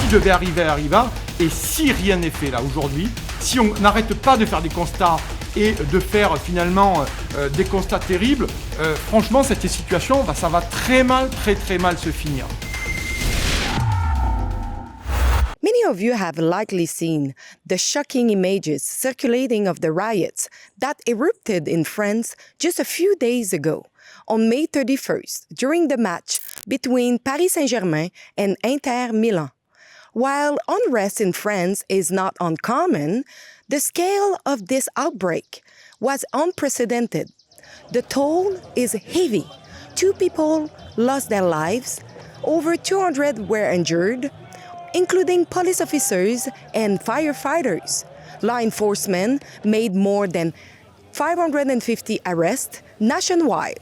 devait arriver arriva. Et si rien n'est fait là aujourd'hui, si on n'arrête pas de faire des constats et de faire finalement des constats terribles, franchement cette situation, ça va très mal se finir. Many of you have likely seen the shocking images circulating of the riots that erupted in France just a few days ago, on May 31st, during the match between Paris Saint-Germain and Inter Milan. While unrest in France is not uncommon, the scale of this outbreak was unprecedented. The toll is heavy. 2 people lost their lives, over 200 were injured, including police officers and firefighters. Law enforcement made more than 550 arrests nationwide.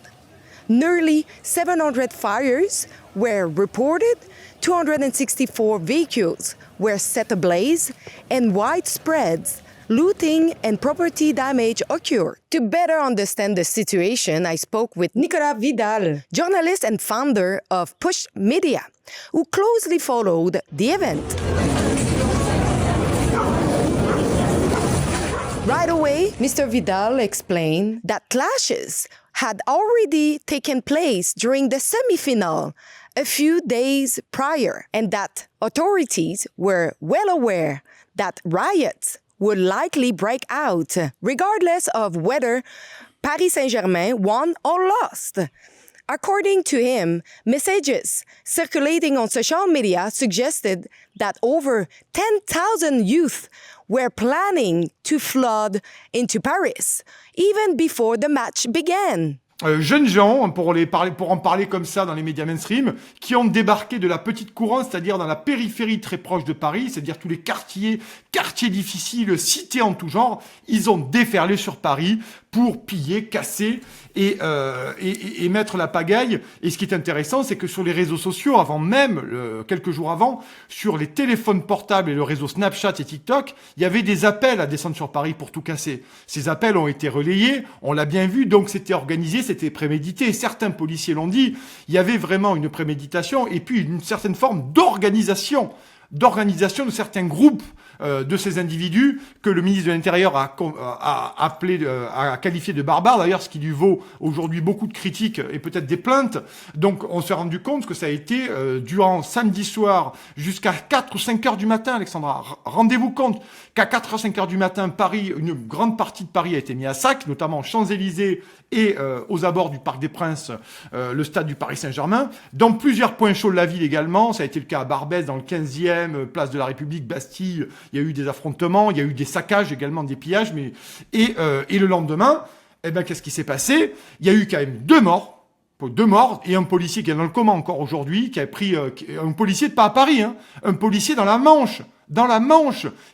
Nearly 700 fires were reported, 264 vehicles were set ablaze, and widespread looting and property damage occurred. To better understand the situation, I spoke with Nicolas Vidal, journalist and founder of Push Media, who closely followed the event. Right away, Mr. Vidal explained that clashes had already taken place during the semi-final a few days prior, and that authorities were well aware that riots would likely break out, regardless of whether Paris Saint-Germain won or lost. According to him, messages circulating on social media suggested that over 10,000 youth were planning to flood into Paris, even before the match began. Jeunes gens, pour en parler comme ça dans les médias mainstream, qui ont débarqué de la petite couronne, c'est-à-dire dans la périphérie très proche de Paris, c'est-à-dire tous les quartiers difficiles, cités en tout genre, ils ont déferlé sur Paris pour piller, casser et mettre la pagaille. Et ce qui est intéressant, c'est que sur les réseaux sociaux, quelques jours avant, sur les téléphones portables et le réseau Snapchat et TikTok, il y avait des appels à descendre sur Paris pour tout casser. Ces appels ont été relayés, on l'a bien vu, donc c'était organisé, c'était prémédité. Certains policiers l'ont dit, il y avait vraiment une préméditation et puis une certaine forme d'organisation de certains groupes de ces individus que le ministre de l'Intérieur a qualifié de barbares, d'ailleurs, ce qui lui vaut aujourd'hui beaucoup de critiques et peut-être des plaintes. Donc on s'est rendu compte que ça a été durant samedi soir jusqu'à 4 ou 5 heures du matin, Alexandra. Rendez-vous compte qu'à 4 ou 5 heures du matin, Paris, une grande partie de Paris a été mise à sac, notamment Champs-Élysées et aux abords du Parc des Princes, le stade du Paris Saint-Germain. Dans plusieurs points chauds de la ville également, ça a été le cas à Barbès, dans le 15e, place de la République, Bastille, il y a eu des affrontements, il y a eu des saccages également, des pillages, et le lendemain, qu'est-ce qui s'est passé? Il y a eu quand même 2 morts, et un policier qui est dans le coma encore aujourd'hui, qui a pris, un policier pas à Paris, un policier dans la Manche,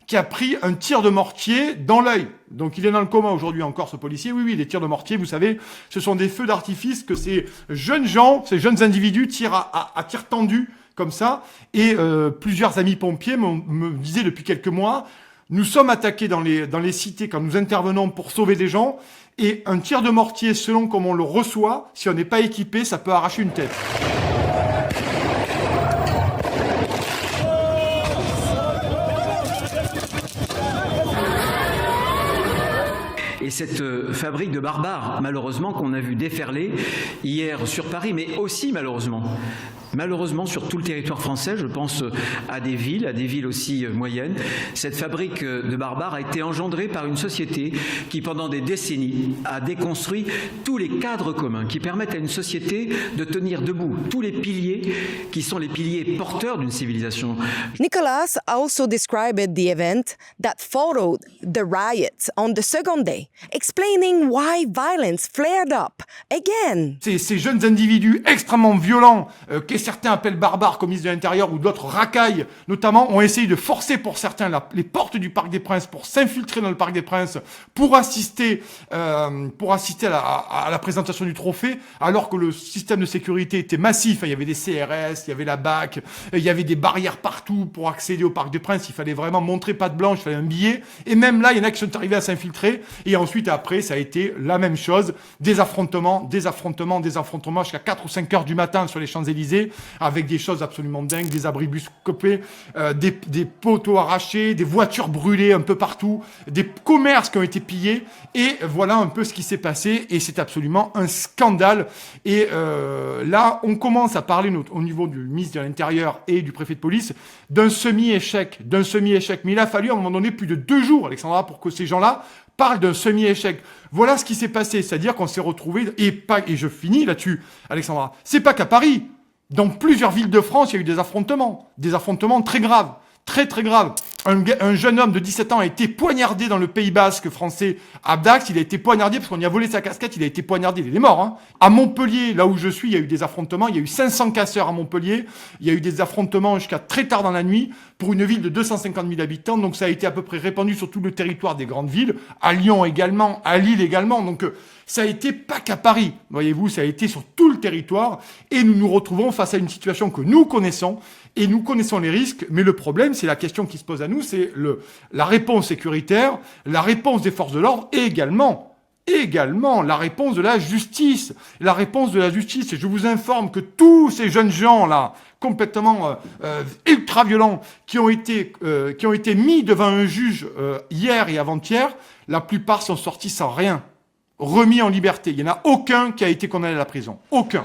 qui a pris un tir de mortier dans l'œil. Donc il est dans le coma aujourd'hui encore, ce policier. Oui, des tirs de mortier, vous savez, ce sont des feux d'artifice que ces jeunes gens, ces jeunes individus tirent à tir tendu, comme ça. Et plusieurs amis pompiers me disaient depuis quelques mois, nous sommes attaqués dans les cités quand nous intervenons pour sauver des gens, et un tir de mortier, selon comment on le reçoit, si on n'est pas équipé, ça peut arracher une tête. Et cette fabrique de barbares, malheureusement, qu'on a vu déferler hier sur Paris, mais aussi malheureusement sur tout le territoire français, je pense à des villes aussi moyennes. Cette fabrique de barbares a été engendrée par une société qui, pendant des décennies, a déconstruit tous les cadres communs qui permettent à une société de tenir debout, tous les piliers qui sont les piliers porteurs d'une civilisation. Nicolas also described the event that followed the riots on the second day, explaining why violence flared up again. Ces jeunes individus extrêmement violents, que certains appellent barbares comme ministre de l'Intérieur ou d'autres racailles, notamment, ont essayé de forcer pour certains les portes du Parc des Princes pour s'infiltrer dans le Parc des Princes pour assister à la présentation du trophée, alors que le système de sécurité était massif. Il y avait des CRS, il y avait la BAC, il y avait des barrières partout pour accéder au Parc des Princes. Il fallait vraiment montrer patte blanche, il fallait un billet. Et même là, il y en a qui sont arrivés à s'infiltrer. Et ensuite, après, ça a été la même chose. Des affrontements jusqu'à 4 ou 5 heures du matin sur les Champs-Élysées. avec des choses absolument dingues, des abribus coupés, des poteaux arrachés, des voitures brûlées un peu partout, des commerces qui ont été pillés, et voilà un peu ce qui s'est passé, et c'est absolument un scandale. Et là, on commence à parler au niveau du ministre de l'Intérieur et du préfet de police d'un semi-échec. Mais il a fallu à un moment donné plus de 2 jours, Alexandra, pour que ces gens-là parlent d'un semi-échec. Voilà ce qui s'est passé, c'est-à-dire qu'on s'est retrouvés, et je finis là-dessus, Alexandra, c'est pas qu'à Paris. Dans plusieurs villes de France, il y a eu des affrontements très graves. Très très grave. Un jeune homme de 17 ans a été poignardé dans le Pays Basque français à Dax. Il a été poignardé parce qu'on y a volé sa casquette. Il a été poignardé. Il est mort. Hein. À Montpellier, là où je suis, il y a eu des affrontements. Il y a eu 500 casseurs à Montpellier. Il y a eu des affrontements jusqu'à très tard dans la nuit pour une ville de 250 000 habitants. Donc ça a été à peu près répandu sur tout le territoire des grandes villes. À Lyon également, à Lille également. Donc ça a été pas qu'à Paris. Voyez-vous, ça a été sur tout le territoire. Et nous nous retrouvons face à une situation que nous connaissons. Et nous connaissons les risques, mais le problème, c'est la question qui se pose à nous, c'est la réponse sécuritaire, la réponse des forces de l'ordre et également la réponse de la justice. Et je vous informe que tous ces jeunes gens-là, complètement ultra violents, qui ont été mis devant un juge hier et avant-hier, la plupart sont sortis sans rien, remis en liberté. Il n'y en a aucun qui a été condamné à la prison. Aucun.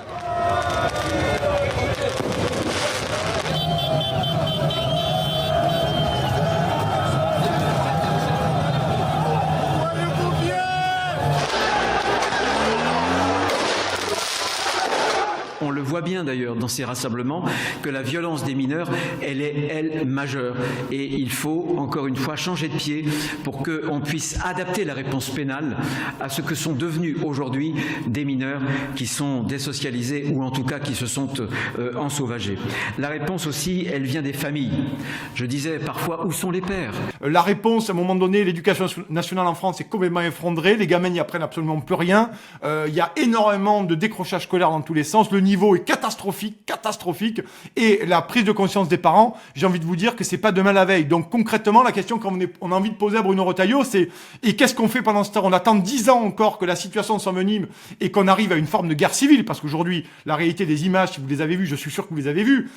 On le voit bien d'ailleurs dans ces rassemblements que la violence des mineurs, elle est majeure. Et il faut, encore une fois, changer de pied pour qu'on puisse adapter la réponse pénale à ce que sont devenus aujourd'hui des mineurs qui sont désocialisés ou en tout cas qui se sont ensauvagés. La réponse aussi, elle vient des familles. Je disais parfois, où sont les pères ? La réponse, à un moment donné, l'éducation nationale en France est complètement effondrée. Les gamins n'y apprennent absolument plus rien. Il y a énormément de décrochage scolaire dans tous les sens. Le niveau est catastrophique. Et la prise de conscience des parents, j'ai envie de vous dire que c'est pas demain la veille. Donc concrètement, la question qu'on a envie de poser à Bruno Retailleau, c'est et qu'est-ce qu'on fait pendant ce temps ? On attend 10 ans encore que la situation s'envenime et qu'on arrive à une forme de guerre civile, parce qu'aujourd'hui, la réalité des images, si vous les avez vues, je suis sûr que vous les avez vues,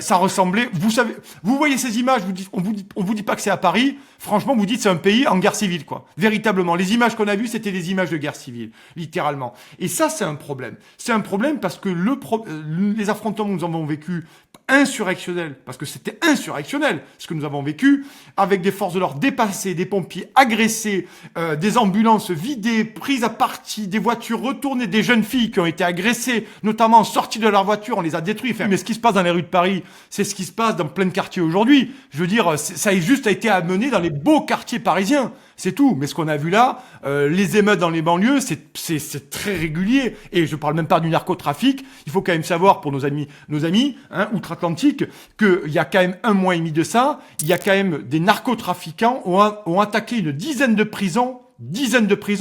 ça ressemblait. Vous savez, vous voyez ces images, on vous dit pas que c'est à Paris. Franchement, vous dites c'est un pays en guerre civile, quoi. Véritablement, les images qu'on a vues, c'était des images de guerre civile, littéralement. Et ça, c'est un problème. C'est un problème parce que les affrontements que nous avons vécus insurrectionnels, parce que c'était insurrectionnel ce que nous avons vécu, avec des forces de l'ordre dépassées, des pompiers agressés, des ambulances vidées, prises à partie, des voitures retournées, des jeunes filles qui ont été agressées, notamment sorties de leur voiture, on les a détruites. Enfin, mais ce qui se passe dans les rues de Paris, c'est ce qui se passe dans plein de quartiers aujourd'hui. Je veux dire, ça a juste été amené dans les beaux quartiers parisiens. C'est tout. Mais ce qu'on a vu là, les émeutes dans les banlieues, c'est très régulier. Et je parle même pas du narcotrafic. Il faut quand même savoir pour nos amis, outre-Atlantique, qu'il y a quand même 1 mois et demi de ça, il y a quand même des narcotrafiquants ont attaqué une dizaine de prisons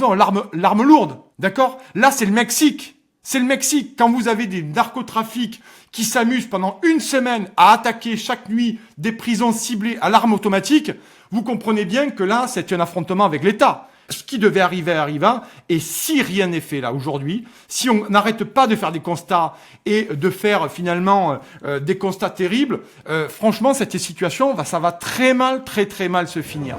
en l'arme lourde. D'accord ? Là, c'est le Mexique. C'est le Mexique. Quand vous avez des narcotrafics qui s'amusent pendant 1 semaine à attaquer chaque nuit des prisons ciblées à l'arme automatique, vous comprenez bien que là, c'est un affrontement avec l'État. Ce qui devait arriver arriva, et si rien n'est fait là aujourd'hui, si on n'arrête pas de faire des constats et de faire finalement des constats terribles, franchement, cette situation, ça va très mal se finir.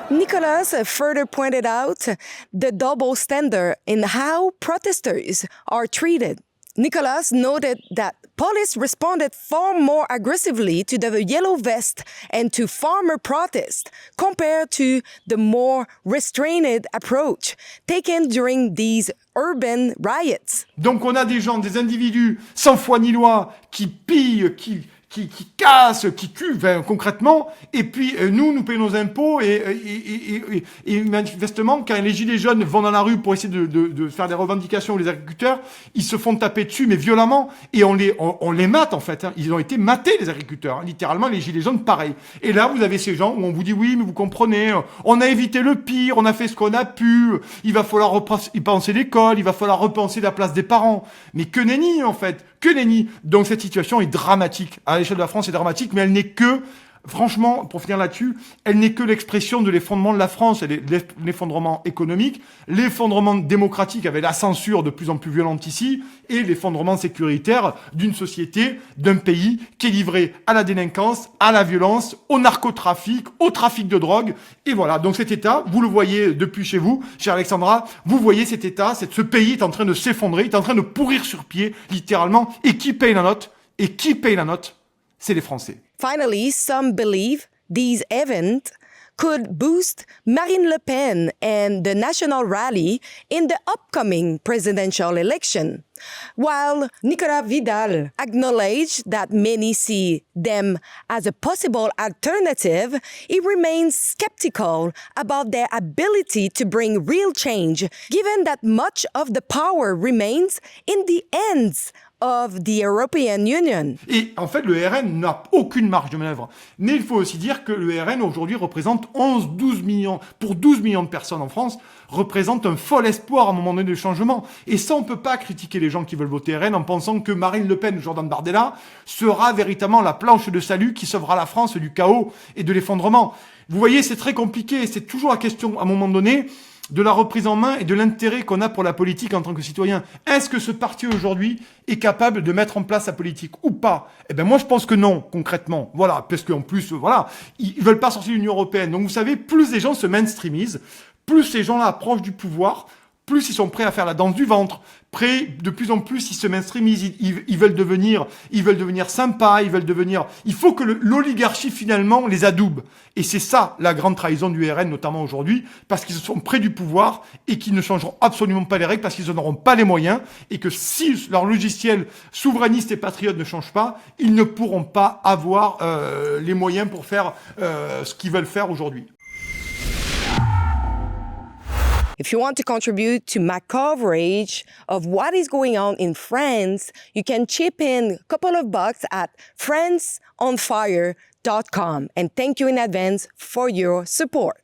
Nicolas further pointed out the double standard in how protesters are treated. Nicolas noted that police responded far more aggressively to the yellow vest and to farmer protests compared to the more restrained approach taken during these urban riots. Donc on a des individus sans foi ni loi qui pillent, qui cassent, qui tuent, concrètement, et puis nous payons nos impôts et manifestement quand les gilets jaunes vont dans la rue pour essayer de faire des revendications, les agriculteurs, ils se font taper dessus mais violemment et on les mate en fait, hein. Ils ont été matés les agriculteurs, hein. Littéralement les gilets jaunes pareil. Et là vous avez ces gens où on vous dit oui mais vous comprenez, on a évité le pire, on a fait ce qu'on a pu, il va falloir repenser l'école, il va falloir repenser la place des parents. Mais que nenni en fait, que nenni. Donc cette situation est dramatique. À l'échelle de la France, c'est dramatique, mais elle n'est que franchement, pour finir là-dessus, elle n'est que l'expression de l'effondrement de la France, l'effondrement économique, l'effondrement démocratique avec la censure de plus en plus violente ici, et l'effondrement sécuritaire d'une société, d'un pays qui est livré à la délinquance, à la violence, au narcotrafic, au trafic de drogue. Et voilà, donc cet État, vous le voyez depuis chez vous, chère Alexandra, vous voyez cet État, ce pays est en train de s'effondrer, est en train de pourrir sur pied, littéralement. Et qui paye la note? Et qui paye la note? C'est les Français. Finally, some believe these events could boost Marine Le Pen and the national rally in the upcoming presidential election. While Nicolas Vidal acknowledged that many see them as a possible alternative, he remains skeptical about their ability to bring real change, given that much of the power remains in the hands of the European Union. Et en fait, le RN n'a aucune marge de manœuvre. Mais il faut aussi dire que le RN aujourd'hui représente 12 millions, pour 12 millions de personnes en France, représente un fol espoir à un moment donné de changement. Et ça, on peut pas critiquer les gens qui veulent voter RN en pensant que Marine Le Pen ou Jordan Bardella sera véritablement la planche de salut qui sauvera la France du chaos et de l'effondrement. Vous voyez, c'est très compliqué. C'est toujours la question, à un moment donné, de la reprise en main et de l'intérêt qu'on a pour la politique en tant que citoyen. Est-ce que ce parti aujourd'hui est capable de mettre en place sa politique ou pas? Eh ben moi je pense que non, concrètement. Voilà, parce qu'en plus, voilà, ils veulent pas sortir de l'Union européenne. Donc vous savez, plus les gens se mainstreamisent, plus ces gens-là approchent du pouvoir, plus ils sont prêts à faire la danse du ventre, de plus en plus ils se mainstreamisent, ils veulent devenir sympas, il faut que l'oligarchie finalement les adoube. Et c'est ça la grande trahison du RN, notamment aujourd'hui, parce qu'ils sont près du pouvoir et qu'ils ne changeront absolument pas les règles parce qu'ils n'en auront pas les moyens et que si leur logiciel souverainiste et patriote ne change pas, ils ne pourront pas avoir les moyens pour faire ce qu'ils veulent faire aujourd'hui. If you want to contribute to my coverage of what is going on in France, you can chip in a couple of bucks at friendsonfire.com. And thank you in advance for your support.